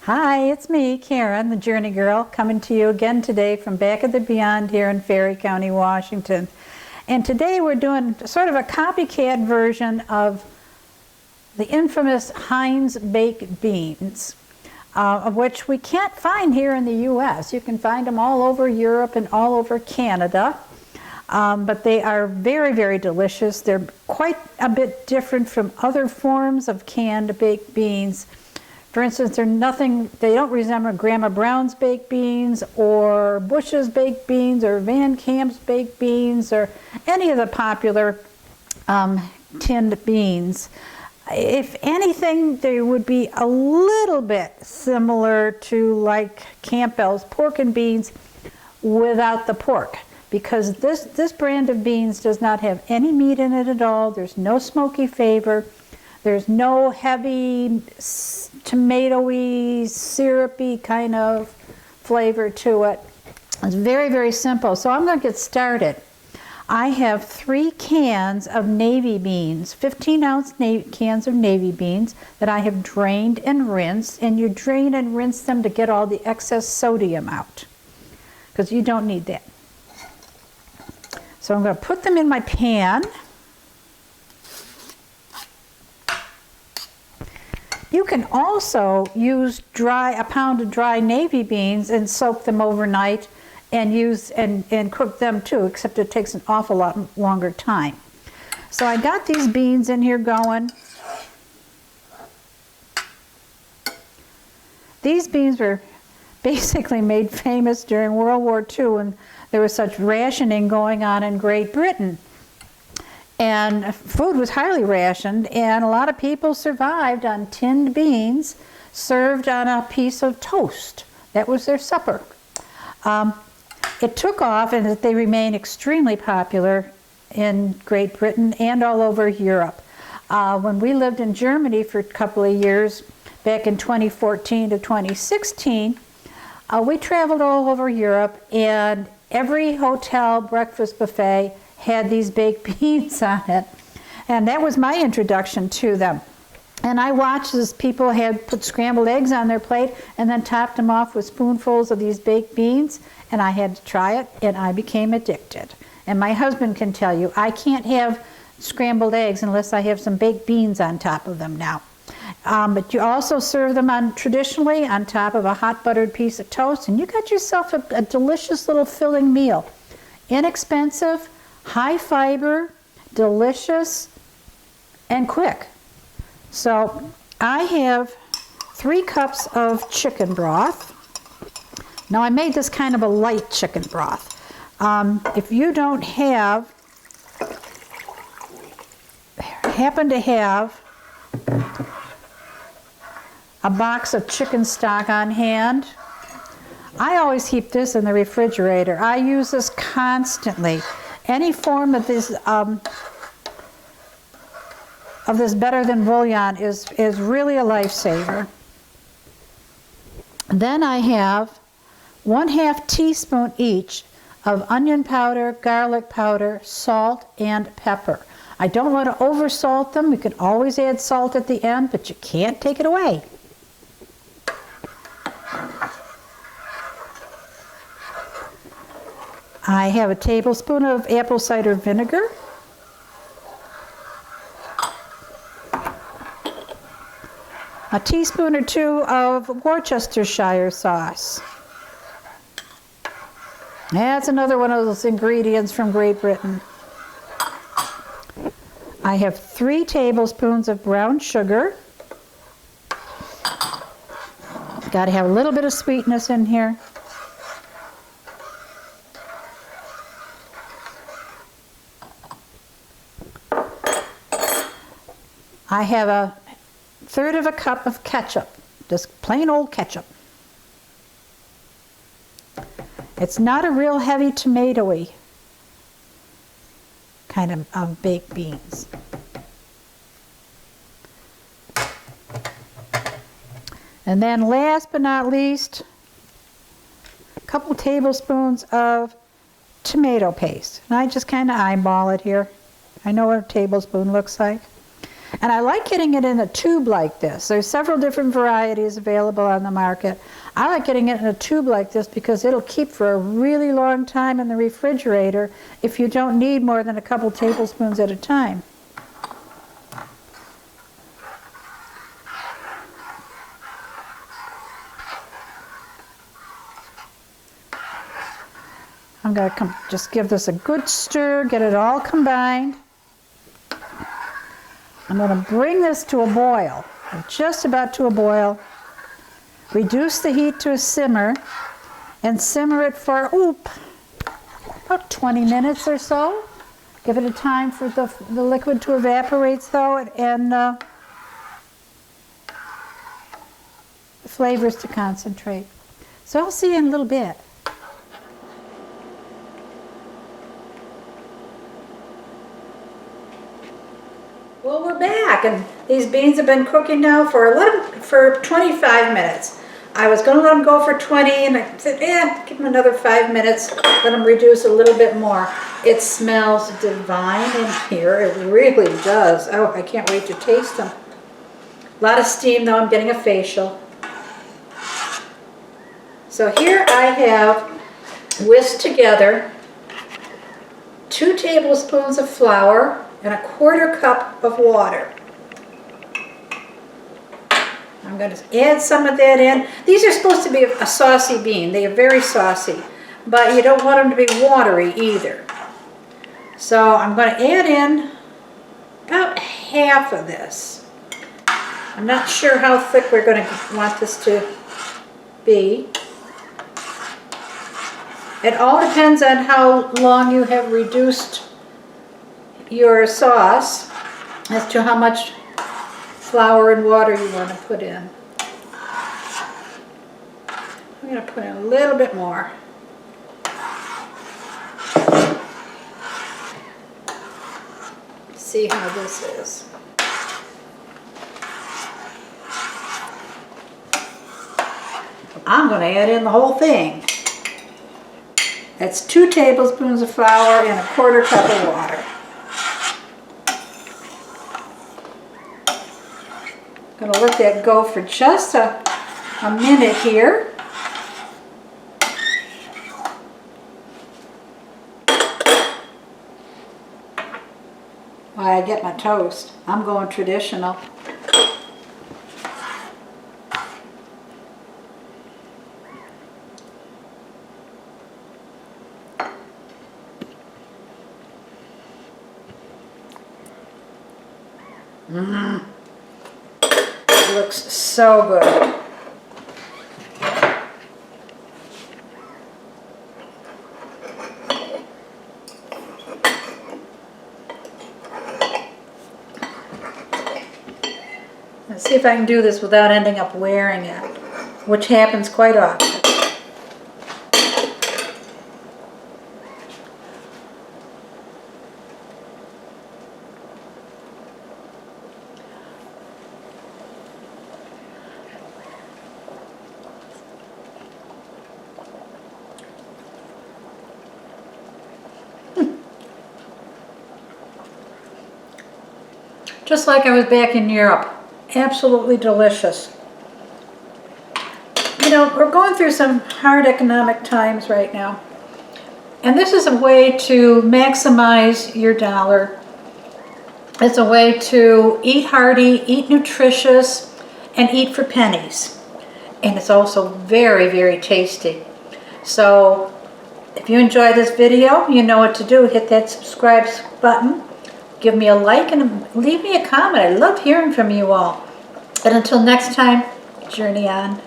Hi, it's me, Karen, the Journey Girl, coming to you again today from back of the beyond here in Ferry County, Washington. And today we're doing sort of a copycat version of the infamous Heinz baked beans, of which we can't find here in the U.S. You can find them all over Europe and all over Canada, but they are very, very delicious. They're quite a bit different from other forms of canned baked beans. For instance, they don't resemble Grandma Brown's baked beans or Bush's baked beans or Van Camp's baked beans or any of the popular tinned beans. If anything, they would be a little bit similar to like Campbell's pork and beans without the pork, because this brand of beans does not have any meat in it at all. There's no smoky flavor. There's no heavy, tomatoey, syrupy kind of flavor to it. It's very, very simple. So I'm going to get started. I have 3 cans of navy beans, 15-ounce cans of navy beans that I have drained and rinsed. And you drain and rinse them to get all the excess sodium out, because you don't need that. So I'm going to put them in my pan. You can also use a pound of dry navy beans and soak them overnight and use and cook them too, except it takes an awful lot longer time. So I got these beans in here going. These beans were basically made famous during World War II when there was such rationing going on in Great Britain. And food was highly rationed, and a lot of people survived on tinned beans served on a piece of toast. That was their supper. It took off, and they remain extremely popular in Great Britain and all over Europe. When we lived in Germany for a couple of years, back in 2014 to 2016, we traveled all over Europe, and every hotel breakfast buffet had these baked beans on it. And that was my introduction to them. And I watched as people had put scrambled eggs on their plate and then topped them off with spoonfuls of these baked beans, and I had to try it, and I became addicted. And my husband can tell you, I can't have scrambled eggs unless I have some baked beans on top of them now. But you also serve them traditionally on top of a hot buttered piece of toast, and you got yourself a delicious little filling meal. Inexpensive, high fiber, delicious, and quick. So I have 3 cups of chicken broth. Now I made this kind of a light chicken broth. If you don't happen to have a box of chicken stock on hand, I always keep this in the refrigerator. I use this constantly. Any form of this better than bouillon is really a lifesaver. Then I have 1/2 teaspoon each of onion powder, garlic powder, salt, and pepper. I don't want to over salt them. You can always add salt at the end, but you can't take it away. I have a tablespoon of apple cider vinegar. A teaspoon or 2 of Worcestershire sauce. That's another one of those ingredients from Great Britain. I have 3 tablespoons of brown sugar. Got to have a little bit of sweetness in here. I have 1/3 of a cup of ketchup, just plain old ketchup. It's not a real heavy tomatoey kind of baked beans. And then last but not least, a couple tablespoons of tomato paste. And I just kind of eyeball it here. I know what a tablespoon looks like. And I like getting it in a tube like this. There's several different varieties available on the market. I like getting it in a tube like this because it'll keep for a really long time in the refrigerator if you don't need more than a couple tablespoons at a time. I'm going to just give this a good stir, get it all combined. I'm going to bring this to a boil, just about to a boil. Reduce the heat to a simmer and simmer it for about 20 minutes or so. Give it a time for the liquid to evaporate though, and the flavors to concentrate. So I'll see you in a little bit. Well, we're back, and these beans have been cooking now for 25 minutes. I was going to let them go for 20, and I said, give them another 5 minutes, let them reduce a little bit more. It smells divine in here. It really does. Oh, I can't wait to taste them. A lot of steam, though. I'm getting a facial. So here I have whisked together 2 tablespoons of flour and a 1/4 cup of water. I'm going to add some of that in. These are supposed to be a saucy bean. They are very saucy, but you don't want them to be watery either. So I'm going to add in about half of this. I'm not sure how thick we're going to want this to be. It all depends on how long you have reduced your sauce as to how much flour and water you want to put in. I'm going to put in a little bit more. See how this is. I'm going to add in the whole thing. That's 2 tablespoons of flour and a 1/4 cup of water. I'm going to let that go for just a minute here. While I get my toast. I'm going traditional. It looks so good. Let's see if I can do this without ending up wearing it, which happens quite often. Just like I was back in Europe. Absolutely delicious. You know, we're going through some hard economic times right now. And this is a way to maximize your dollar. It's a way to eat hearty, eat nutritious, and eat for pennies. And it's also very, very tasty. So if you enjoyed this video, you know what to do. Hit that subscribe button. Give me a like and leave me a comment. I love hearing from you all. And until next time, journey on.